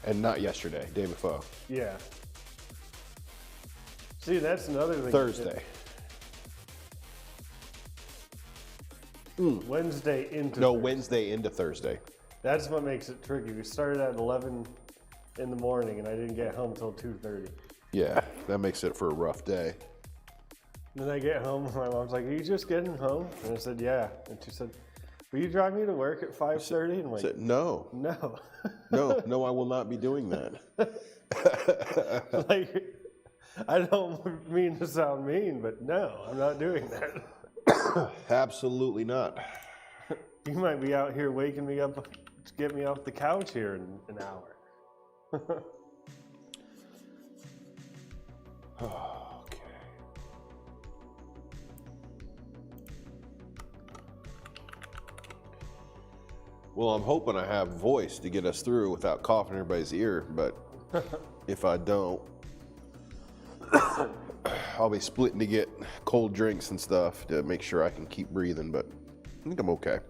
And not yesterday, day before. Yeah. See, that's another thing. Thursday. Wednesday into No, Thursday. Wednesday into Thursday. That's what makes it tricky. We started at 11 in the morning, and I didn't get home until 2:30. Yeah, that makes it for a rough day. Then I get home, and my mom's like, "Are you just getting home?" And I said, "Yeah." And she said, "Will you drive me to work at 5:30?" And I'm I like, said, no, "No." no, I will not be doing that. Like, I don't mean to sound mean, but no, I'm not doing that. Absolutely not. You might be out here waking me up to get me off the couch here in an hour. Okay. Well, I'm hoping I have voice to get us through without coughing in everybody's ear, but if I don't, I'll be splitting to get cold drinks and stuff to make sure I can keep breathing, but I think I'm okay.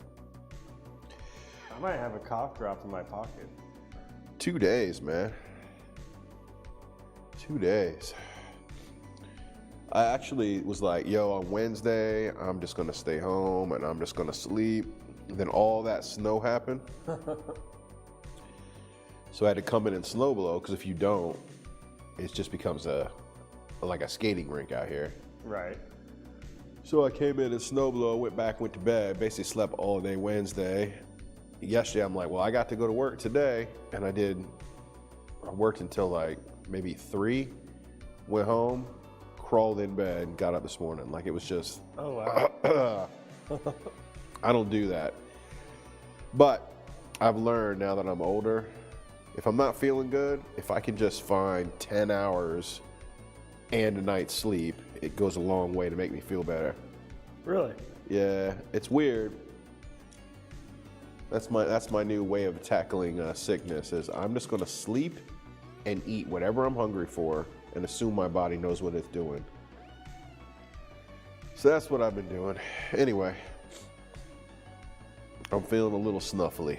I might have a cough drop in my pocket. 2 days, man. 2 days. I actually was like, yo, on Wednesday, I'm just gonna stay home and I'm just gonna sleep. And then all that snow happened. So I had to come in and snow blow, because if you don't, it just becomes like a skating rink out here. Right. So I came in and snow blow, went back, went to bed, basically slept all day Wednesday. Yesterday, I'm like, well, I got to go to work today. And I worked until like maybe 3, went home, crawled in bed, and got up this morning. Like, it was just, Oh, wow. I don't do that. But I've learned now that I'm older, if I'm not feeling good, if I can just find 10 hours and a night's sleep, it goes a long way to make me feel better. Really? Yeah, it's weird. That's my new way of tackling sickness, is I'm just gonna sleep and eat whatever I'm hungry for and assume my body knows what it's doing. So that's what I've been doing. Anyway, I'm feeling a little snuffly.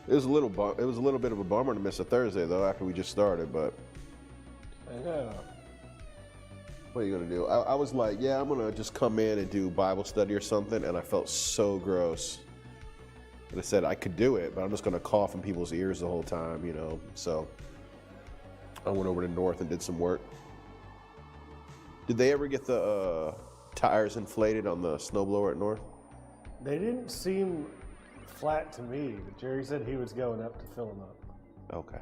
It was a little bit of a bummer to miss a Thursday though after we just started, but I know. what are you gonna do? I was like, yeah, I'm gonna just come in and do Bible study or something, and I felt so gross. And I said I could do it, but I'm just gonna cough in people's ears the whole time, you know. So I went over to North and did some work. Did they ever get the tires inflated on the snowblower at North? They didn't seem flat to me, but Jerry said he was going up to fill them up. Okay.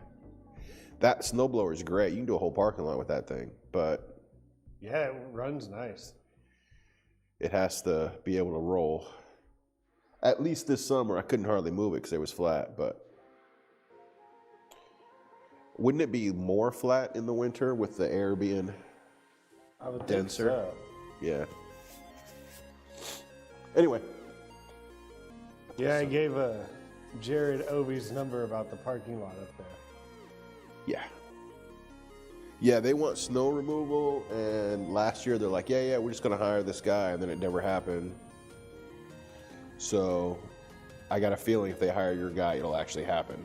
That snowblower is great. You can do a whole parking lot with that thing, but Yeah, it runs nice. it has to be able to roll. At least this summer, I couldn't hardly move it because it was flat, but wouldn't it be more flat in the winter with the air being I would denser? think so. Yeah. Anyway. Yeah, I gave Jared Obi's number about the parking lot up there. Yeah. Yeah, they want snow removal, and last year they're like, yeah, we're just gonna hire this guy, and then it never happened. So I got a feeling if they hire your guy, it'll actually happen.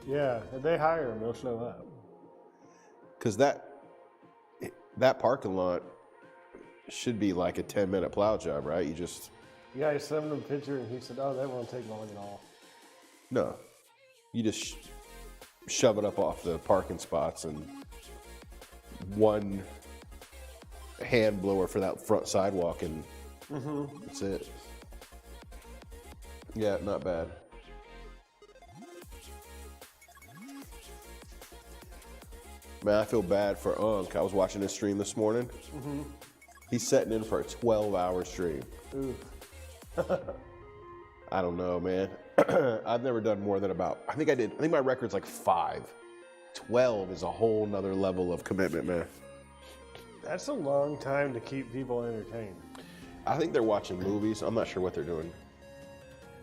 Yeah, if they hire him, he'll show up. Because that parking lot should be like a 10-minute plow job, right? You just... Yeah, I sent him a picture, and he said, "Oh, that won't take long at all." No. You just shove it up off the parking spots and one hand blower for that front sidewalk, and that's it. Yeah, not bad. Man, I feel bad for Unc. I was watching his stream this morning. He's setting in for a 12-hour stream. Ooh. I don't know, man. I've never done more than about, I think my record's like 5. 12 is a whole nother level of commitment, man. That's a long time to keep people entertained. I think they're watching movies. I'm not sure what they're doing.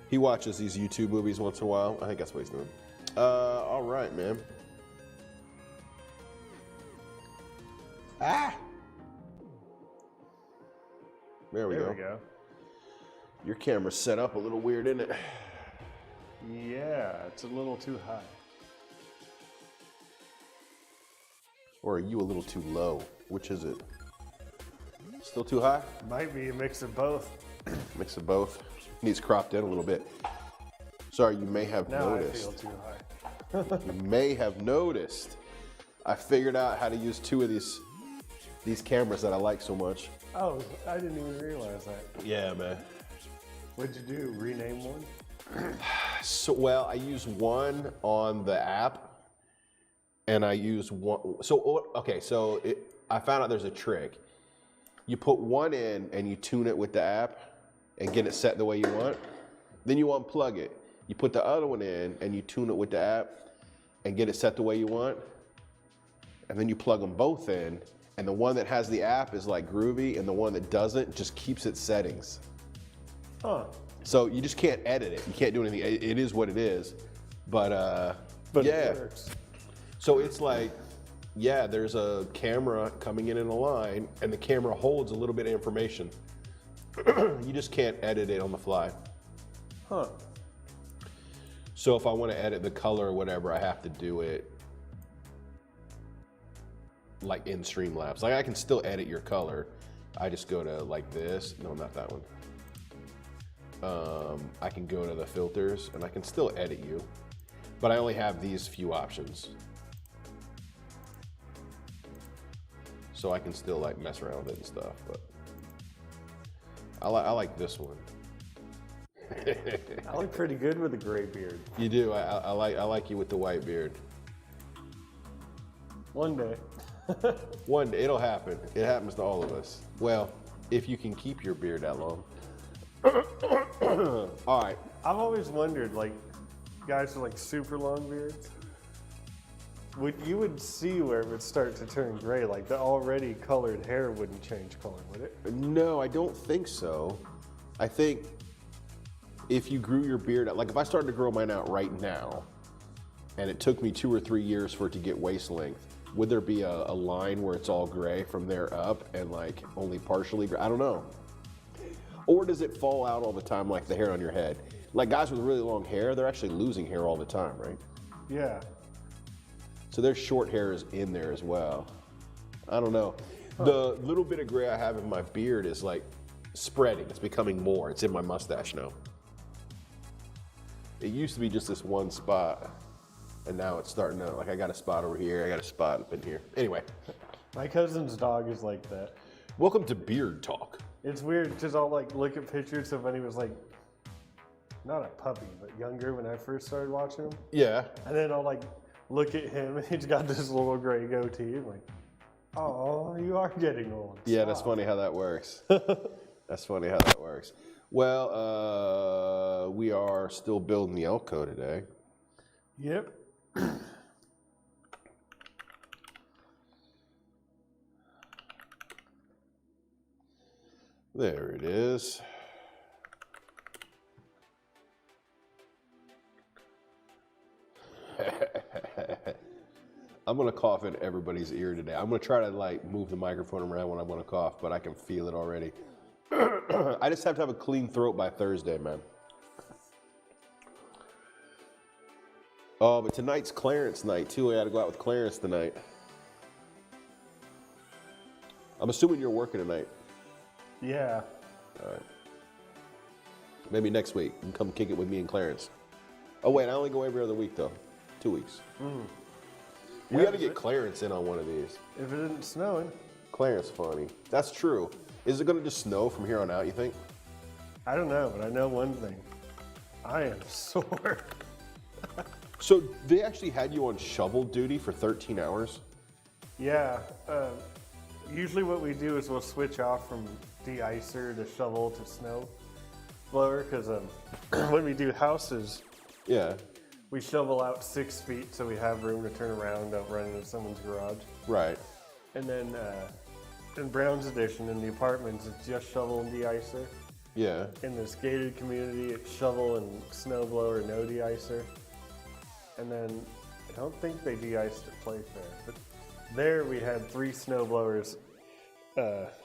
He watches these YouTube movies once in a while. I think that's what he's doing. All right, man. There we go. Your camera's set up a little weird, isn't it? Yeah, it's a little too high. Or are you a little too low? Which is it? Still too high? Might be a mix of both. Mix of both. Needs cropped in a little bit. Sorry, you may have Now noticed. I feel too high. You may have noticed. I figured out how to use two of these cameras that I like so much. Oh, I didn't even realize that. Yeah, man. What'd you do? Rename one? So, well, I use one on the app, and I use one. So, okay, so I found out there's a trick. You put one in and you tune it with the app and get it set the way you want. Then you unplug it. You put the other one in and you tune it with the app and get it set the way you want. And then you plug them both in, and the one that has the app is like groovy, and the one that doesn't just keeps its settings. Huh. So you just can't edit it. You can't do anything. It is what it is. But yeah. It works. So it's like, yeah, there's a camera coming in a line, and the camera holds a little bit of information. You just can't edit it on the fly. Huh. So if I want to edit the color or whatever, I have to do it like in Streamlabs. Like I can still edit your color. I just go to like this. No, not that one. I can go to the filters and I can still edit you, but I only have these few options. So I can still like mess around with it and stuff, but I like this one. I look pretty good with a gray beard. You do. I like you with the white beard. One day. One day it'll happen. It happens to all of us. Well, if you can keep your beard that long. All right. I've always wondered, like, guys with like super long beards, you would see where it would start to turn gray, like the already colored hair wouldn't change color, would it? No, I don't think so. I think if you grew your beard out, like if I started to grow mine out right now, and it took me 2 or 3 years for it to get waist length, would there be a line where it's all gray from there up and like only partially gray? I don't know. Or does it fall out all the time like the hair on your head? Like guys with really long hair, they're actually losing hair all the time, right? Yeah. So their short hair is in there as well. I don't know. The little bit of gray I have in my beard is like spreading. It's becoming more. It's in my mustache now. It used to be just this one spot, and now it's starting to, like I got a spot over here, I got a spot up in here. Anyway. My cousin's dog is like that. Welcome to Beard Talk. It's weird because I'll like look at pictures of when he was like, not a puppy, but younger when I first started watching him. Yeah. And then I'll like look at him and he's got this little gray goatee. I'm like, oh, you are getting old. Yeah, Stop. that's funny how that works. That's funny how that works. Well, we are still building the Elko today. Yep. There it is. I'm gonna cough in everybody's ear today. I'm gonna try to like move the microphone around when I want to cough, but I can feel it already. I just have to have a clean throat by Thursday, man. Oh, but tonight's Clarence night too. I gotta go out with Clarence tonight. I'm assuming you're working tonight. Yeah. All right. Maybe next week you can come kick it with me and Clarence. Oh wait, I only go every other week though. 2 weeks. We got to get Clarence in on one of these. If it isn't snowing. Clarence funny. That's true. Is it going to just snow from here on out, you think? I don't know, but I know one thing. I am sore. So they actually had you on shovel duty for 13 hours? Yeah. Usually what we do is we'll switch off from de-icer to shovel to snow blower because when we do houses, Yeah. we shovel out 6 feet so we have room to turn around, don't run into someone's garage. Right. And then in Brown's Edition, in the apartments, it's just shovel and de-icer. Yeah. In this gated community, it's shovel and snow blower, no de-icer. And then I don't think they de-iced at Playfair, but there we had 3 snow blowers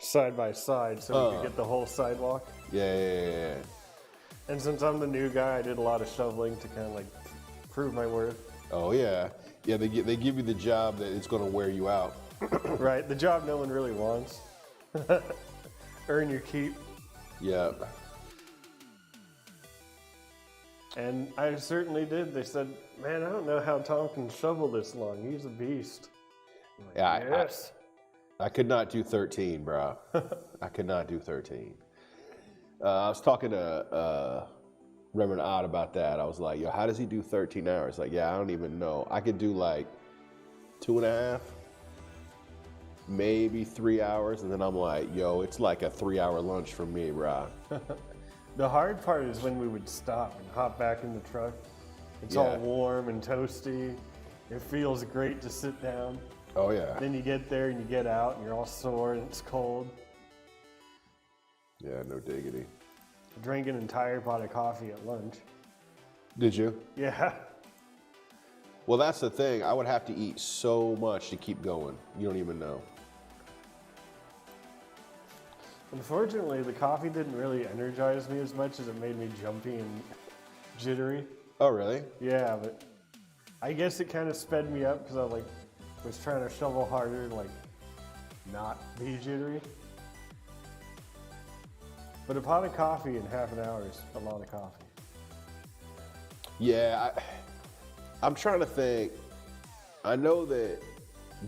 side by side so we could get the whole sidewalk. Yeah. And since I'm the new guy, I did a lot of shoveling to kind of like prove my worth. Oh yeah. Yeah, they give you the job that it's going to wear you out. Right, the job no one really wants. Earn your keep. Yeah. And I certainly did. They said, man, I don't know how Tom can shovel this long. He's a beast. I'm like, Yeah, yes. I could not do 13, bro. I could not do 13. I was talking to Reverend Odd about that. I was like, yo, how does he do 13 hours? Like, yeah, I don't even know. I could do like 2.5, maybe 3 hours. And then I'm like, yo, it's like a 3-hour lunch for me, bro. The hard part is when we would stop and hop back in the truck. It's all warm and toasty. It feels great to sit down. Oh, yeah. Then you get there and you get out and you're all sore and it's cold. Yeah, no diggity. Drank an entire pot of coffee at lunch. Did you? Yeah. Well, that's the thing. I would have to eat so much to keep going. You don't even know. Unfortunately, the coffee didn't really energize me as much as it made me jumpy and jittery. Oh, really? Yeah, but I guess it kind of sped me up because I was trying to shovel harder and not be jittery. But a pot of coffee in half an hour is a lot of coffee. Yeah, I'm trying to think. I know that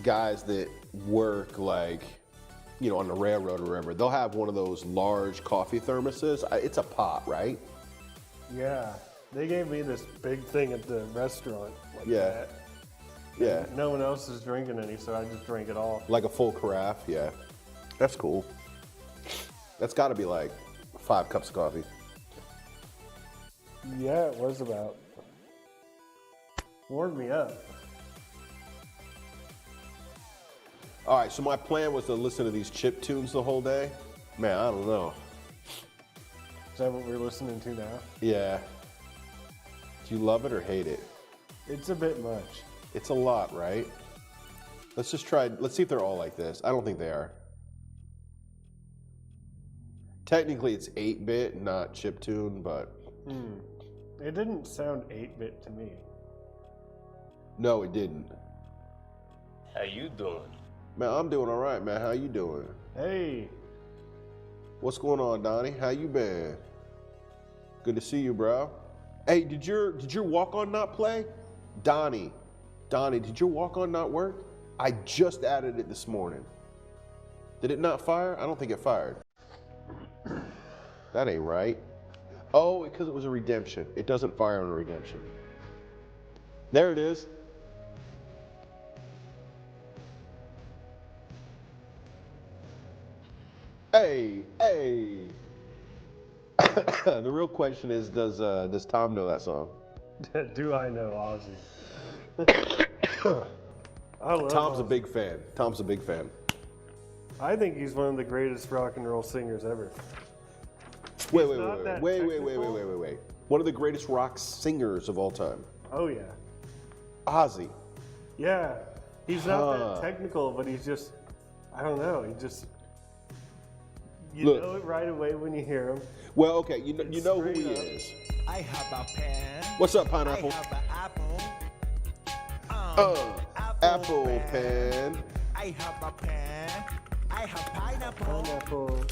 guys that work on the railroad or wherever, they'll have one of those large coffee thermoses. It's a pot, right? Yeah, they gave me this big thing at the restaurant. Yeah. Yeah. No one else is drinking any, so I just drank it all. Like a full carafe, yeah. That's cool. That's got to be like 5 cups of coffee. Yeah, it was about. Warmed me up. All right, so my plan was to listen to these chip tunes the whole day. Man, I don't know. Is that what we're listening to now? Yeah. Do you love it or hate it? It's a bit much. It's a lot, right? Let's see if they're all like this. I don't think they are. Technically, it's 8-bit, not chiptune, but... It didn't sound 8-bit to me. No, it didn't. How you doing? Man, I'm doing all right, man. How you doing? Hey. What's going on, Donnie? How you been? Good to see you, bro. Hey, did your walk-on not play? Donnie, did your walk-on not work? I just added it this morning. Did it not fire? I don't think it fired. That ain't right. Oh, because it was a redemption. It doesn't fire on a redemption. There it is. Hey. The real question is, does Tom know that song? Do I know Ozzy? I love Tom's a Ozzy. big fan. Tom's a big fan. I think he's one of the greatest rock and roll singers ever. Wait. not that Wait. technical. One of the greatest rock singers of all time. Oh yeah. Ozzy. Yeah. He's not that technical, but he's just, I don't know, you Look. know it right away when you hear him. Well, okay, you know who he straight up. is. I have a pen. What's up, I Pineapple? have an apple. Apple pen. I have a pen. I have pineapple. Pineapple.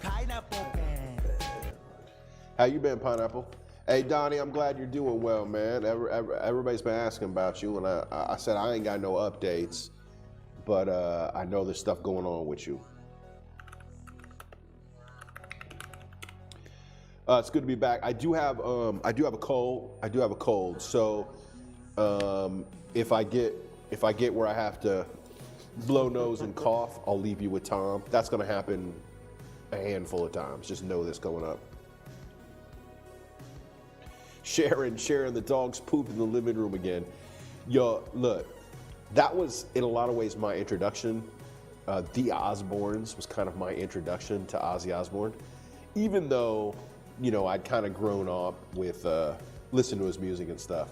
Pineapple pen. How you been, Pineapple? Hey, Donnie, I'm glad you're doing well, man. Everybody's been asking about you, and I said I ain't got no updates, but I know there's stuff going on with you. It's good to be back. I do have a cold. So if I get where I have to blow nose and cough, I'll leave you with Tom. That's gonna happen a handful of times. Just know this going up. Sharon, the dog's poop in the living room again. Yo, look, that was in a lot of ways my introduction. The Osbournes was kind of my introduction to Ozzy Osbourne, even though, I'd kind of grown up with listening to his music and stuff.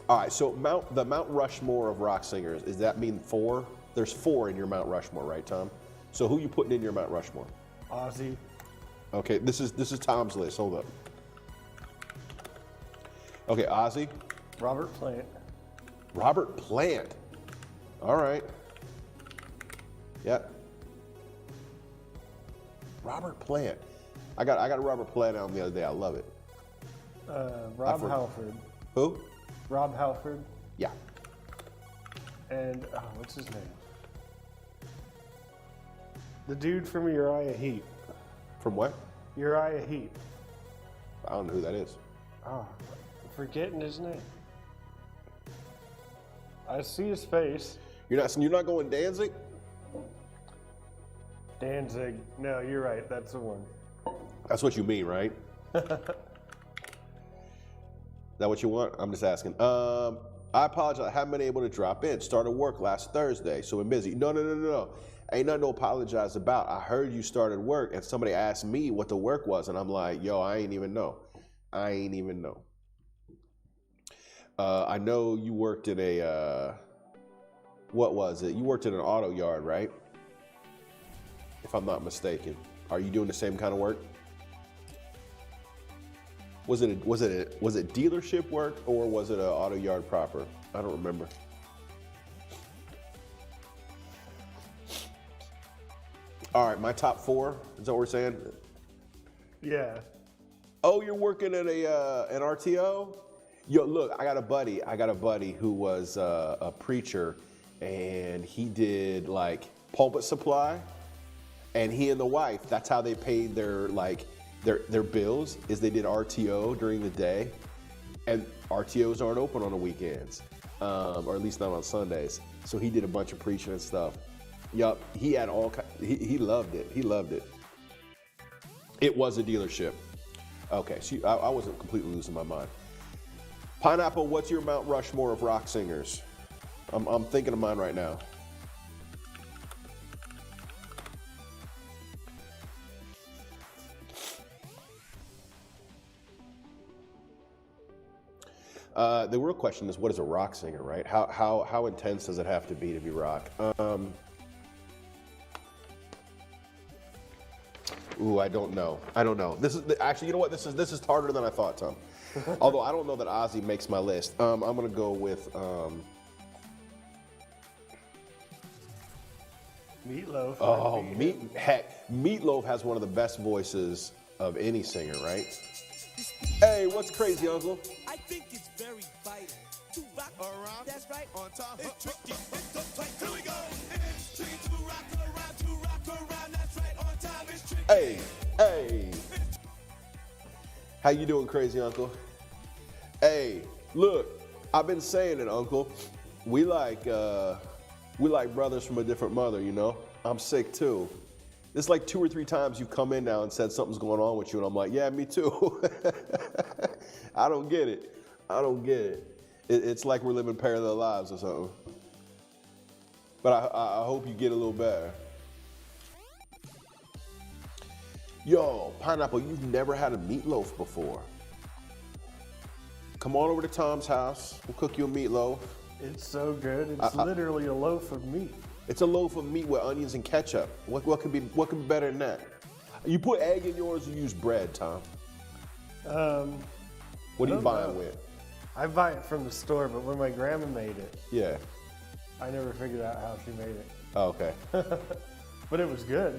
All right, so the Mount Rushmore of rock singers, does that mean 4? There's 4 in your Mount Rushmore, right, Tom? So who you putting in your Mount Rushmore? Ozzy. Okay, this is Tom's list. Hold up. Okay, Ozzy. Robert Plant. Robert Plant. All right. Yep. Robert Plant. I got a Robert Plant album the other day. I love it. Rob Halford. Who? Rob Halford. Yeah. And, what's his name? The dude from Uriah Heep. From what? Uriah Heep. I don't know who that is. Oh, I'm forgetting his name. I see his face. You're not going Danzig? Danzig. No, you're right. That's the one. That's what you mean, right? Is that what you want? I'm just asking. I apologize. I haven't been able to drop in. Started work last Thursday, so I'm busy. No. Ain't nothing to apologize about. I heard you started work, and somebody asked me what the work was, and I'm like, yo, I ain't even know. I know you worked in a, what was it? You worked in an auto yard, right? If I'm not mistaken. Are you doing the same kind of work? Was it dealership work or was it an auto yard proper? I don't remember. All right, my top 4. Is that what we're saying? Yeah. Oh, you're working at an RTO? Yo, look, I got a buddy who was a preacher, and he did like pulpit supply, and he and the wife, that's how they paid their bills, is they did RTO during the day, and RTOs aren't open on the weekends, or at least not on Sundays. So he did a bunch of preaching and stuff. Yup, he had he loved it. He loved it. It was a dealership. Okay, so I wasn't completely losing my mind. Pineapple, what's your Mount Rushmore of rock singers? I'm thinking of mine right now. The real question is, what is a rock singer, right? How intense does it have to be rock? Ooh, I don't know. This is actually, you know what? This is harder than I thought, Tom. Although I don't know that Ozzy makes my list. I'm gonna go with Meatloaf. oh, Meatloaf has one of the best voices of any singer, right? Hey, what's crazy, Uncle? I think it's very vital to rock around. That's right. On time. It's tricky. It's uptight. Here we go. It's tricky to rock around. To rock around. That's right. On time. It's tricky. Hey. How you doing, crazy Uncle? Hey, look, I've been saying it, Uncle. We like brothers from a different mother, you know? I'm sick too. It's like 2 or 3 times you've come in now and said something's going on with you, and I'm like, yeah, me too. I don't get it. It's like we're living parallel lives or something. But I hope you get a little better. Yo, Pineapple, you've never had a meatloaf before. Come on over to Tom's house. We'll cook you a meatloaf. It's so good. It's literally a loaf of meat. It's a loaf of meat with onions and ketchup. What could be better than that? You put egg in yours, you use bread, Tom. What are you buying with? I buy it from the store, but when my grandma made it, Yeah. I never figured out how she made it. Oh, okay. But it was good.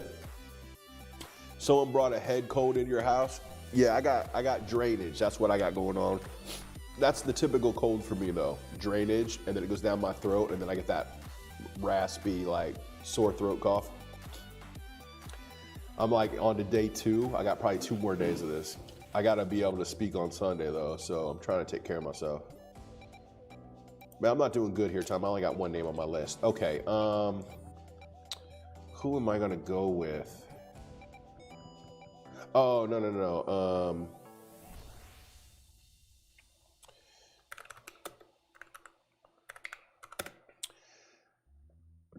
Someone brought a head cold in your house? Yeah, I got drainage. That's what I got going on. That's the typical cold for me though. Drainage, and then it goes down my throat, and then I get that raspy, like sore throat cough. I'm like on to day 2. I got probably 2 more days of this. I gotta be able to speak on Sunday though, so I'm trying to take care of myself. Man, I'm not doing good here, Tom. I only got 1 name on my list. Okay, who am I gonna go with? Oh, no.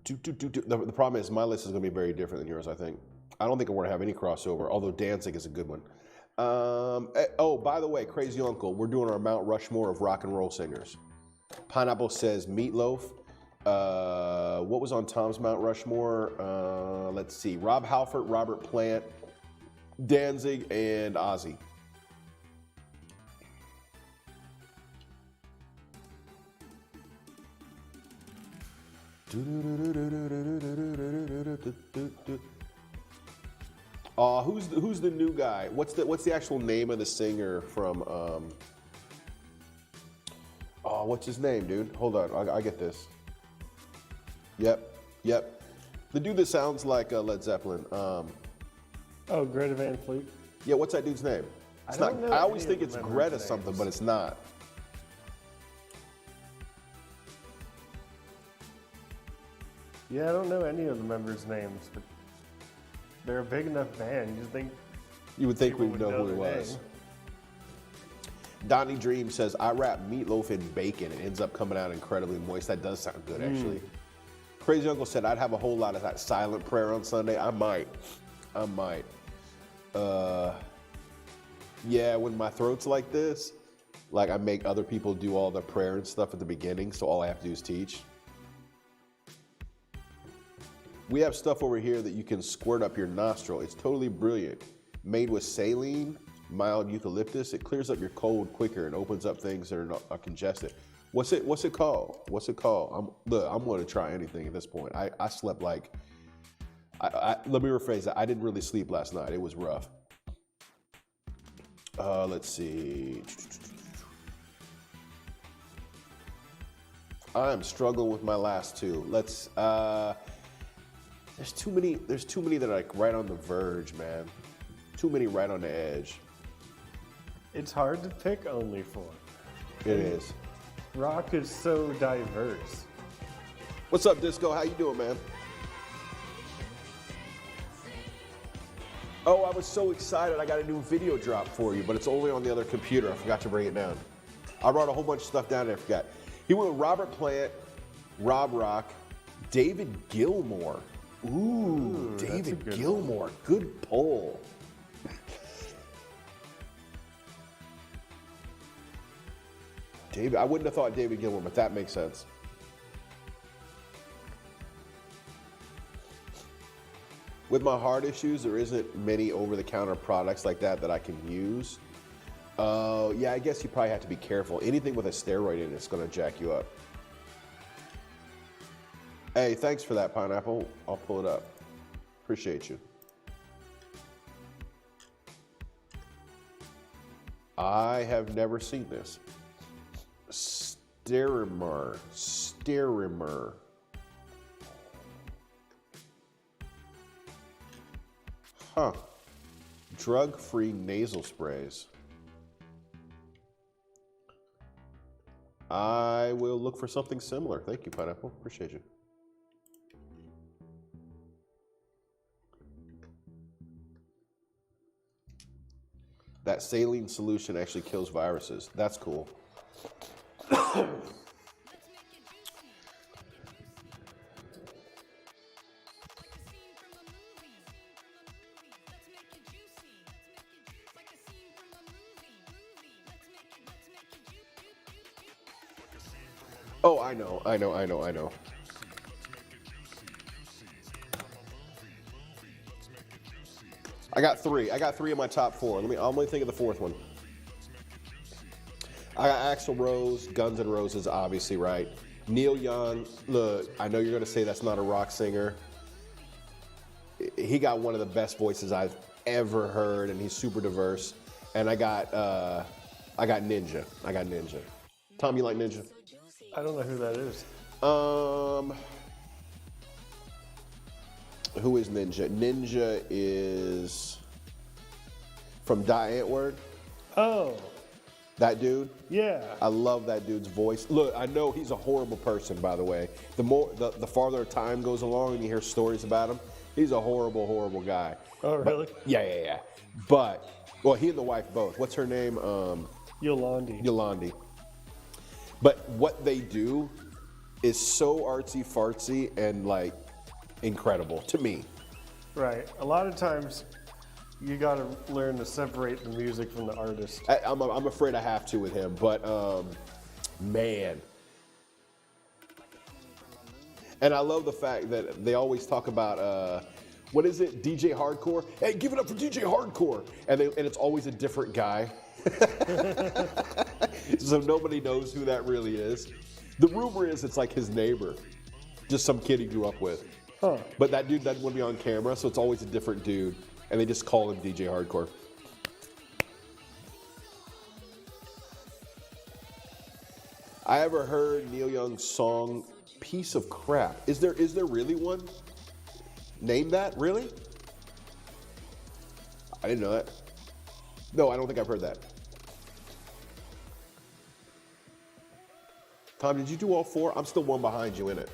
The problem is my list is going to be very different than yours, I think. I don't think we're going to have any crossover, although Danzig is a good one. Oh, by the way, Crazy Uncle, we're doing our Mount Rushmore of rock and roll singers. Pineapple says Meatloaf. What was on Tom's Mount Rushmore? Let's see. Rob Halford, Robert Plant, Danzig, and Ozzy. Who's the new guy? What's the actual name of the singer from? What's his name, dude? Hold on, I get this. Yep. The dude that sounds like Led Zeppelin. Greta Van Fleet. Yeah, what's that dude's name? It's not. I always think it's Greta something, but it's not. Yeah, I don't know any of the members' names, but they're a big enough band. You would think people we'd know who he their was. name. Donnie Dream says, I wrap meatloaf in bacon. It ends up coming out incredibly moist. That does sound good, actually. Crazy Uncle said, I'd have a whole lot of that silent prayer on Sunday. I might. Yeah, when my throat's like this, like I make other people do all the prayer and stuff at the beginning, so all I have to do is teach. We have stuff over here that you can squirt up your nostril. It's totally brilliant. Made with saline, mild eucalyptus. It clears up your cold quicker and opens up things that are congested. What's it called? I'm going to try anything at this point. I slept like, let me rephrase that. I didn't really sleep last night. It was rough. Let's see. I'm struggling with my last two. There's too many that are like right on the verge, man. Too many right on the edge. It's hard to pick only four. It is. Rock is so diverse. What's up, Disco? How you doing, man? Oh, I was so excited. I got a new video drop for you, but it's only on the other computer. I forgot to bring it down. I wrote a whole bunch of stuff down and I forgot. He went with Robert Plant, Rob Rock, David Gilmour. Ooh, David Gilmour. Good pull. I wouldn't have thought David Gilmour, but that makes sense. With my heart issues, there isn't many over-the-counter products like that I can use. Yeah, I guess you probably have to be careful. Anything with a steroid in it's going to jack you up. Hey, thanks for that, Pineapple. I'll pull it up. Appreciate you. I have never seen this. Sterimer. Huh. Drug-free nasal sprays. I will look for something similar. Thank you, Pineapple. Appreciate you. That saline solution actually kills viruses. That's cool. Oh, I know. I got three in my top four. I'll only think of the fourth one. I got Axl Rose, Guns N' Roses, obviously, right? Neil Young, look, I know you're going to say that's not a rock singer. He got one of the best voices I've ever heard, and he's super diverse. And I got Ninja. Tom, you like Ninja? I don't know who that is. Who is Ninja? Ninja is from Die Antwoord. Oh. That dude? Yeah. I love that dude's voice. Look, I know he's a horrible person, by the way. The farther time goes along and you hear stories about him, he's a horrible, horrible guy. Oh, really? But, yeah. But, well, he and the wife both. What's her name? Yolandi. But what they do is so artsy-fartsy and, like, incredible to me. Right. A lot of times, you got to learn to separate the music from the artist. I'm afraid I have to with him, but man. And I love the fact that they always talk about, what is it, DJ Hardcore? Hey, give it up for DJ Hardcore. And it's always a different guy. So nobody knows who that really is. The rumor is it's like his neighbor, just some kid he grew up with. Huh. But that dude doesn't want to be on camera, so it's always a different dude. And they just call him DJ Hardcore. I ever heard Neil Young's song Piece of Crap. Is there really one? Name that? Really? I didn't know that. No, I don't think I've heard that. Tom, did you do all four? I'm still one behind you in it.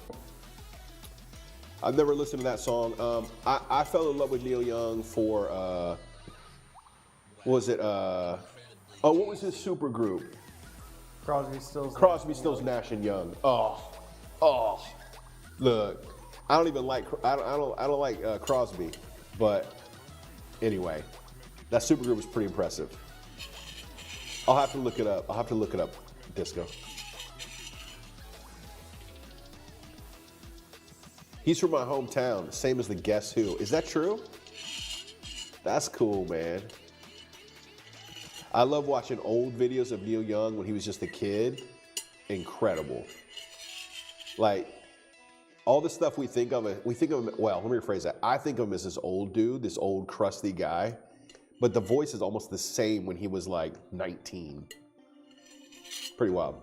I've never listened to that song. I fell in love with Neil Young for, what was it? What was his super group? Crosby, Stills, Nash and Young. Oh, look, I don't even like I don't like Crosby, but anyway, that supergroup was pretty impressive. I'll have to look it up. Disco. He's from my hometown, same as the Guess Who. Is that true? That's cool, man. I love watching old videos of Neil Young when he was just a kid. Incredible. Like, all the stuff we think of him, well, let me rephrase that. I think of him as this old dude, this old crusty guy, but the voice is almost the same when he was like 19. Pretty wild.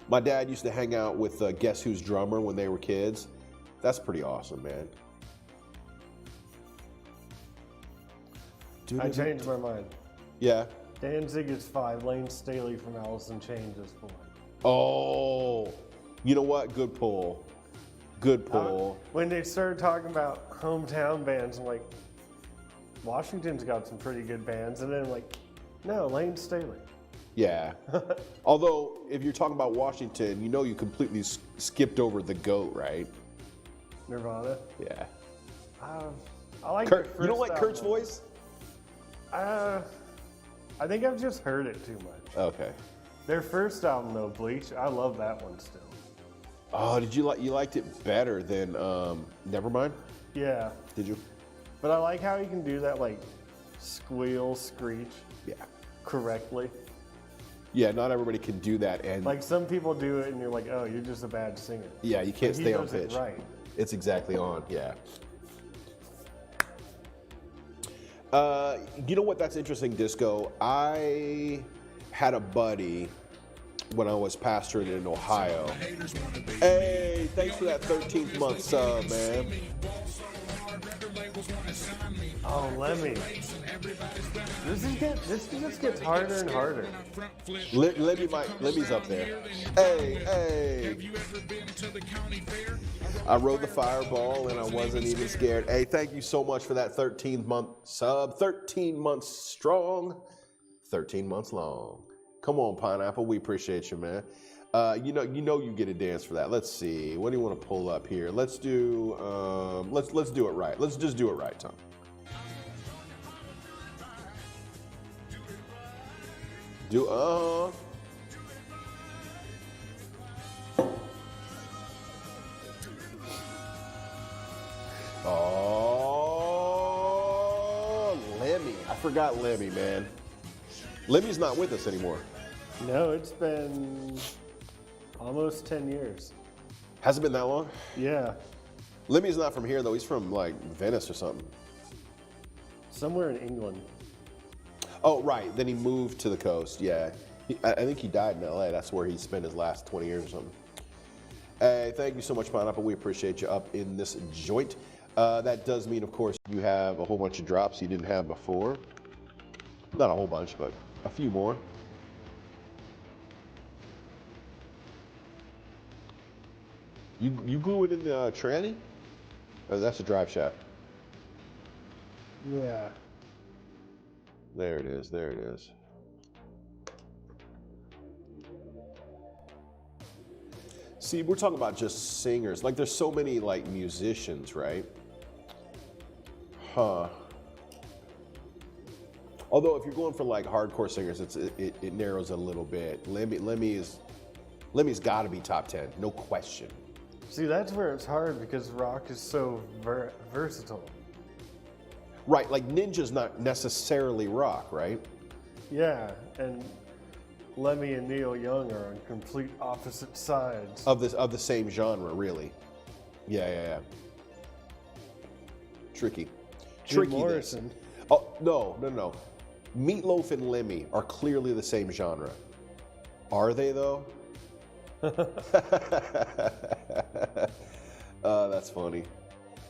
My dad used to hang out with Guess Who's drummer when they were kids. That's pretty awesome, man. I changed my mind. Yeah. Danzig is 5. Lane Staley from Alice in Chains is 4. Oh, you know what? Good pull. Good pull. When they started talking about hometown bands, I'm like, Washington's got some pretty good bands. And then like, no, Lane Staley. Yeah. Although, if you're talking about Washington, you know you completely skipped over the GOAT, right? Nirvana. Yeah. I like Kurt, their you don't first like Kurt's album. voice? I think I've just heard it too much. Okay. Their first album, though, Bleach, I love that one still. Oh, did you liked it better than Nevermind? Yeah. Did you? But I like how you can do that, like, squeal, screech Yeah. correctly. Yeah, not everybody can do that, and Like, some people do it, and you're like, oh, you're just a bad singer. yeah, you can't But he stay on does it pitch. right. It's exactly on. Yeah. You know what? That's interesting, Disco. I had a buddy when I was pastoring in Ohio. Hey, thanks for that 13th month sub, man. Oh, Lemmy. This just gets harder and harder. Lemmy's up there. Hey. I rode the fireball and I wasn't even scared. Hey, thank you so much for that 13th month sub. 13 months strong, 13 months long. Come on, Pineapple. We appreciate you, man. You know you get a dance for that. Let's see. What do you want to pull up here? Let's do let's do it right. Let's just do it right, Tom. Oh, Lemmy. I forgot Lemmy, man. Lemmy's not with us anymore. No, it's been almost 10 years. Has it been that long? Yeah. Lemmy's not from here, though. He's from, like, Venice or something. Somewhere in England. Oh, right. Then he moved to the coast. Yeah. I think he died in L.A. That's where he spent his last 20 years or something. Hey, thank you so much, Pineapple. We appreciate you up in this joint. That does mean, of course, you have a whole bunch of drops you didn't have before. Not a whole bunch, but a few more. You glue it in the tranny? Oh, that's a drive shaft. Yeah. There it is. There it is. See, we're talking about just singers. Like, there's so many, like, musicians, right? Huh. Although, if you're going for, like, hardcore singers, it narrows a little bit. Lemmy is Lemmy's got to be top 10, no question. See, that's where it's hard because rock is so versatile. Right, like Ninja's not necessarily rock, right? Yeah, and Lemmy and Neil Young are on complete opposite sides. Of the same genre, really. Yeah. Tricky. Jim Tricky. Morrison. Oh, no. Meatloaf and Lemmy are clearly the same genre. Are they, though? That's funny.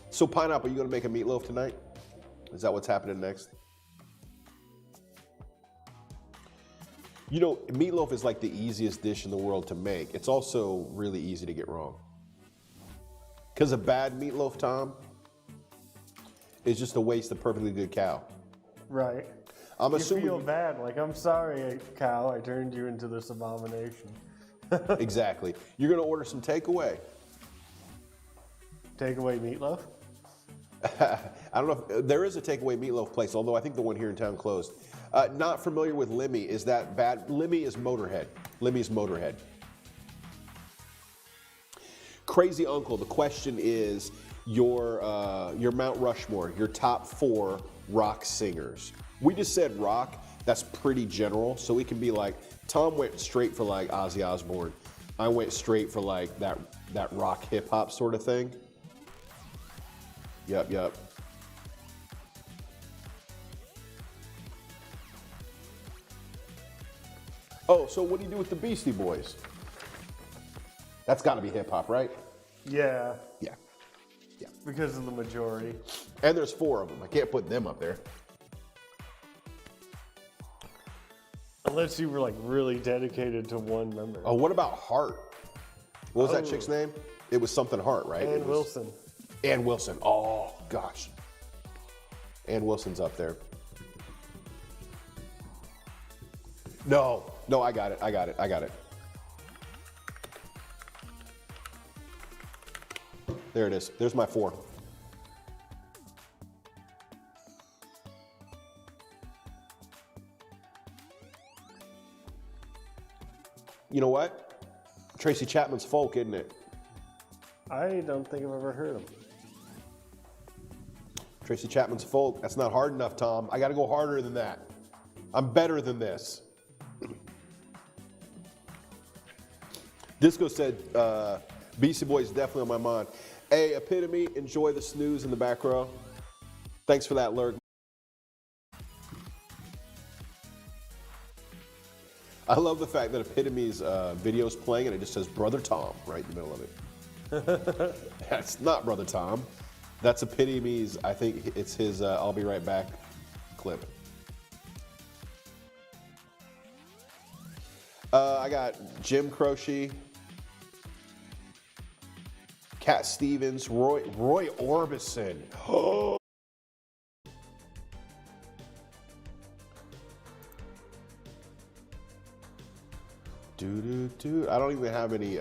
So, Pineapple, you going to make a meatloaf tonight? Is that what's happening next? You know, meatloaf is like the easiest dish in the world to make. It's also really easy to get wrong. Because a bad meatloaf, Tom, is just a waste of perfectly good cow. Right. I'm You assuming feel bad, like, I'm sorry, cow, I turned you into this abomination. Exactly. You're going to order some takeaway. Takeaway meatloaf? I don't know if there is a takeaway meatloaf place, although I think the one here in town closed. Not familiar with Lemmy. Is that bad? Lemmy is Motorhead. Lemmy's Motorhead. Crazy Uncle, the question is your Mount Rushmore, your top 4 rock singers. We just said rock. That's pretty general, so we can be like, Tom went straight for like Ozzy Osbourne. I went straight for like that rock hip hop sort of thing. Yep. Oh, so what do you do with the Beastie Boys? That's got to be hip hop, right? Yeah, Yeah. because of the majority. And there's 4 of them. I can't put them up there. Unless you were like really dedicated to one member. Oh, what about Hart? What was that chick's name? It was something Hart, right? Ann Wilson. Ann Wilson. Oh, gosh. Ann Wilson's up there. No, I got it. There it is. There's my 4. You know what? Tracy Chapman's folk, isn't it? I don't think I've ever heard him. Tracy Chapman's folk. That's not hard enough, Tom. I got to go harder than that. I'm better than this. Disco said, Beastie Boys definitely on my mind. Hey, Epitome, enjoy the snooze in the back row. Thanks for that, Lurk. I love the fact that Epitome's video's playing and it just says Brother Tom right in the middle of it. That's not Brother Tom. That's Epitome's, I think it's his I'll be right back clip. I got Jim Croce, Cat Stevens, Roy Orbison. Oh. I don't even have any